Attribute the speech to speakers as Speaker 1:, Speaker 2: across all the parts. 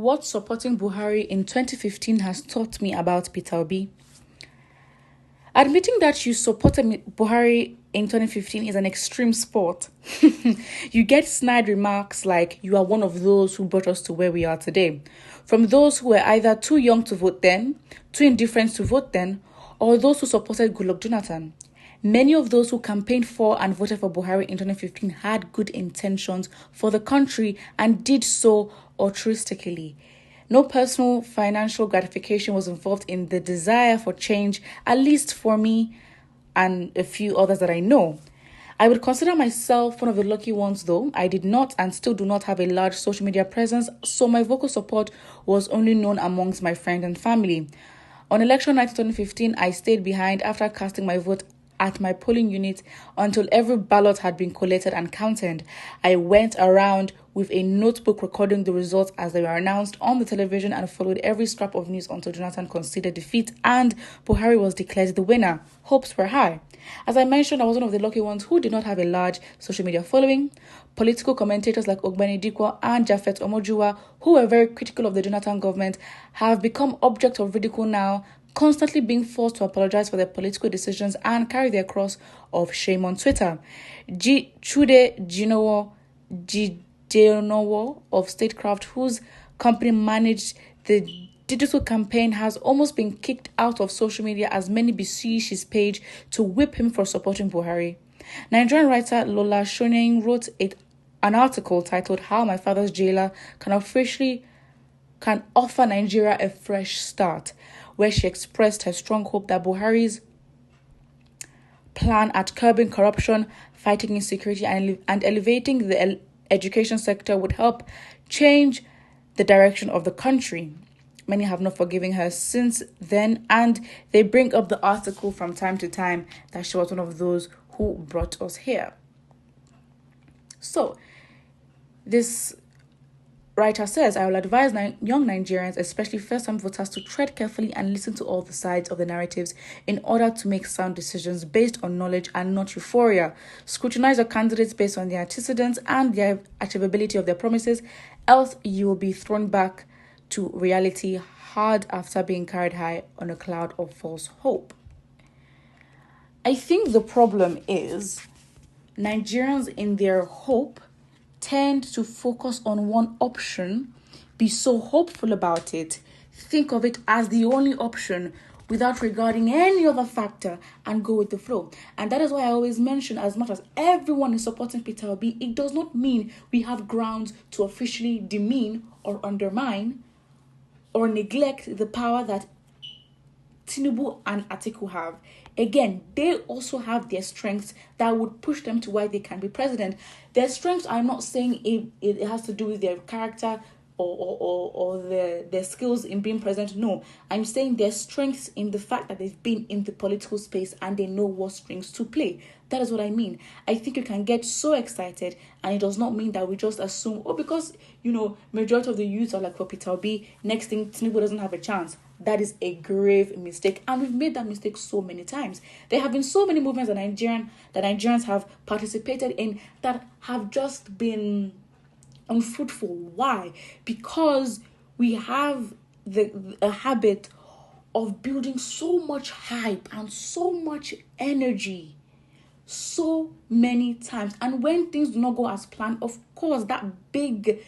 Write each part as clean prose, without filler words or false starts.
Speaker 1: what supporting Buhari in 2015 has taught me about Peter Obi. Admitting that you supported Buhari in 2015 is an extreme sport. You get snide remarks like you are one of those who brought us to where we are today. From those who were either too young to vote then, too indifferent to vote then, or those who supported Goodluck Jonathan. Many of those who campaigned for and voted for Buhari in 2015 had good intentions for the country and did so altruistically. No personal financial gratification was involved in the desire for change, at least for me and a few others that I know. I would consider myself one of the lucky ones, though. I did not and still do not have a large social media presence, so my vocal support was only known amongst my friends and family. On election night 2015, I stayed behind after casting my vote at my polling unit until every ballot had been collated and counted. I went around with a notebook recording the results as they were announced on the television and followed every scrap of news until Jonathan conceded defeat and Buhari was declared the winner. Hopes were high. As I mentioned, I was one of the lucky ones who did not have a large social media following. Political commentators like Ogbeni Dikwa and Japhet Omojuwa, who were very critical of the Jonathan government, have become object of ridicule now, constantly being forced to apologize for their political decisions and carry their cross of shame on Twitter. Chude Jideonowo of Statecraft, whose company managed the digital campaign, has almost been kicked out of social media as many besiege his page to whip him for supporting Buhari. Nigerian writer Lola Shoneyin wrote an article titled "How My Father's Jailer Can Offer Nigeria a Fresh Start," where she expressed her strong hope that Buhari's plan at curbing corruption, fighting insecurity, and elevating the education sector would help change the direction of the country. Many have not forgiven her since then, and they bring up the article from time to time that she was one of those who brought us here. So, this writer says, I will advise young Nigerians, especially first-time voters, to tread carefully and listen to all the sides of the narratives in order to make sound decisions based on knowledge and not euphoria. Scrutinize your candidates based on their antecedents and the achievability of their promises, else you will be thrown back to reality hard after being carried high on a cloud of false hope. I think the problem is Nigerians in their hope tend to focus on one option, be so hopeful about it, think of it as the only option without regarding any other factor and go with the flow. And that is why I always mention, as much as everyone is supporting Peter Obi, it does not mean we have grounds to officially demean or undermine or neglect the power that Tinubu and Atiku have. Again, they also have their strengths that would push them to why they can be president. Their strengths, I'm not saying it has to do with their character or their skills in being president. No, I'm saying their strengths in the fact that they've been in the political space and they know what strings to play. That is what I mean. I think you can get so excited, and it does not mean that we just assume, because, majority of the youths are like for Peter Obi, next thing Tinubu doesn't have a chance. That is a grave mistake, and we've made that mistake so many times. There have been so many movements that Nigerians have participated in that have just been unfruitful. Why? Because we have a habit of building so much hype and so much energy so many times, and when things do not go as planned, of course that big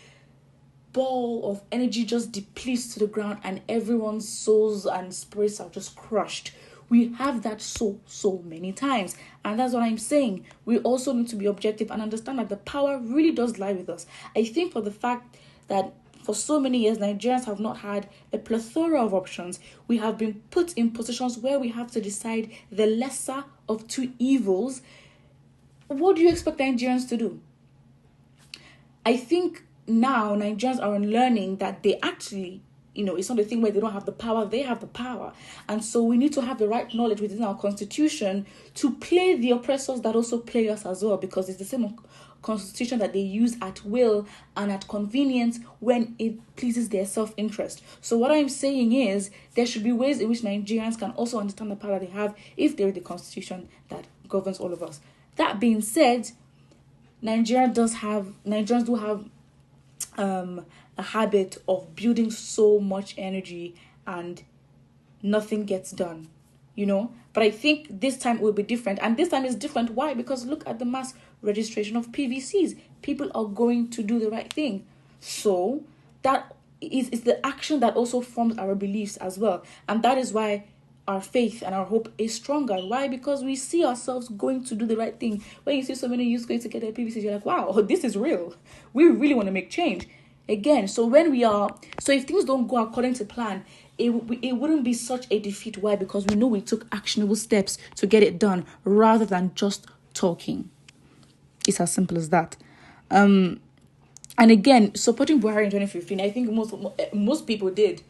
Speaker 1: ball of energy just depletes to the ground and everyone's souls and spirits are just crushed. We have that so many times, and that's what I'm saying. We also need to be objective and understand that the power really does lie with us. I think for the fact that for so many years Nigerians have not had a plethora of options, we have been put in positions where we have to decide the lesser of two evils. What do you expect Nigerians to do? I think now Nigerians are learning that they actually, it's not a thing where they don't have the power, they have the power. And so we need to have the right knowledge within our constitution to play the oppressors that also play us as well, because it's the same constitution that they use at will and at convenience when it pleases their self-interest. So what I'm saying is there should be ways in which Nigerians can also understand the power they have if there is the constitution that governs all of us. That being said, Nigerians do have a habit of building so much energy and nothing gets done, But I think this time it will be different. And this time is different. Why? Because look at the mass registration of PVCs. People are going to do the right thing. So that is the action that also forms our beliefs as well. And that is why our faith and our hope is stronger. Why? Because we see ourselves going to do the right thing. When you see so many youths going to get their PVCs, you're like, wow, this is real. We really want to make change. Again, so if things don't go according to plan, it wouldn't be such a defeat. Why? Because we know we took actionable steps to get it done rather than just talking. It's as simple as that. And again, supporting Buhari in 2015, I think most people did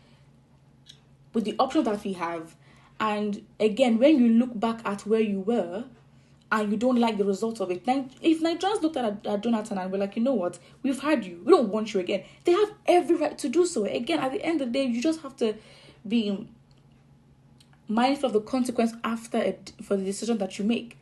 Speaker 1: with the options that we have. And again, when you look back at where you were and you don't like the results of it, if Nigerians looked at Jonathan and were like, you know what, we've had you, we don't want you again, they have every right to do so. Again, at the end of the day, you just have to be mindful of the consequence for the decision that you make.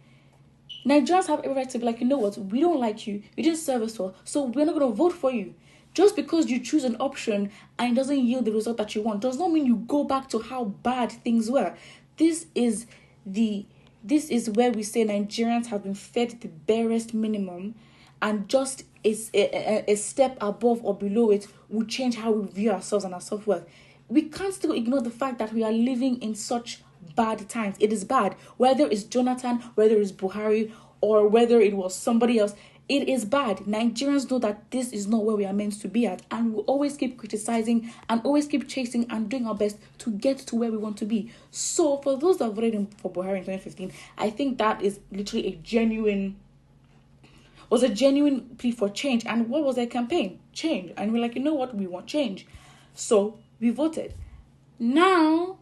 Speaker 1: Nigerians have every right to be like, you know what, we don't like you, you didn't serve us well, so we're not going to vote for you. Just because you choose an option and it doesn't yield the result that you want does not mean you go back to how bad things were. This is where we say Nigerians have been fed the barest minimum, and just a step above or below it will change how we view ourselves and our self-worth. We can't still ignore the fact that we are living in such bad times. It is bad. Whether it's Jonathan, whether it's Buhari, or whether it was somebody else, it is bad. Nigerians know that this is not where we are meant to be at, and we'll always keep criticizing and always keep chasing and doing our best to get to where we want to be. So for those that voted for Buhari in 2015, I think that is literally a genuine plea for change. And what was their campaign? Change. And we're like, you know what? We want change. So we voted. Now,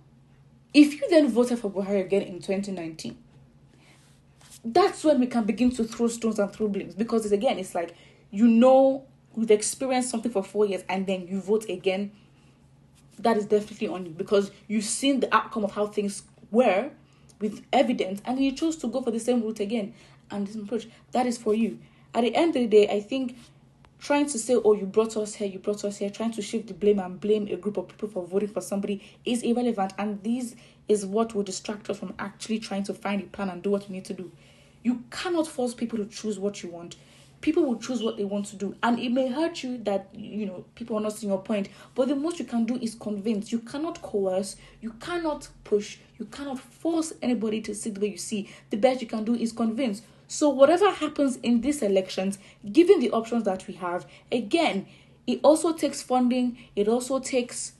Speaker 1: if you then voted for Buhari again in 2019, that's when we can begin to throw stones and throw blames, because it's like, you've experienced something for 4 years and then you vote again. That is definitely on you, because you've seen the outcome of how things were with evidence, and you chose to go for the same route again and this approach. That is for you. At the end of the day, I think trying to say, oh, you brought us here, trying to shift the blame and blame a group of people for voting for somebody is irrelevant, and this is what will distract us from actually trying to find a plan and do what we need to do. You cannot force people to choose what you want. People will choose what they want to do. And it may hurt you that, people are not seeing your point. But the most you can do is convince. You cannot coerce. You cannot push. You cannot force anybody to see the way you see. The best you can do is convince. So whatever happens in these elections, given the options that we have, again, it also takes funding. It also takes,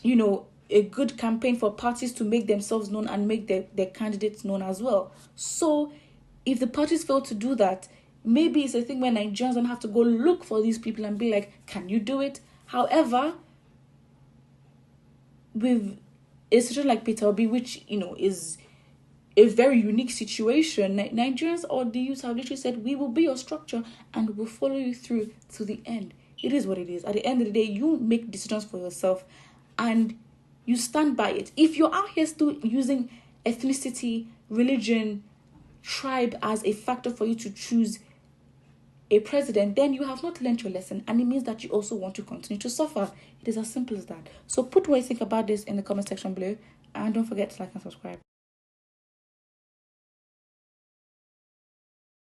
Speaker 1: a good campaign for parties to make themselves known and make their candidates known as well. So if the parties fail to do that, maybe it's a thing where Nigerians don't have to go look for these people and be like, can you do it? However, with a situation like Peterborough, which, is a very unique situation, Nigerians or the youth have literally said, we will be your structure and we will follow you through to the end. It is what it is. At the end of the day, you make decisions for yourself and you stand by it. If you're out here still using ethnicity, religion, tribe as a factor for you to choose a president, then you have not learned your lesson, and it means that you also want to continue to suffer. It is as simple as that. So put what you think about this in the comment section below, and don't forget to like and subscribe.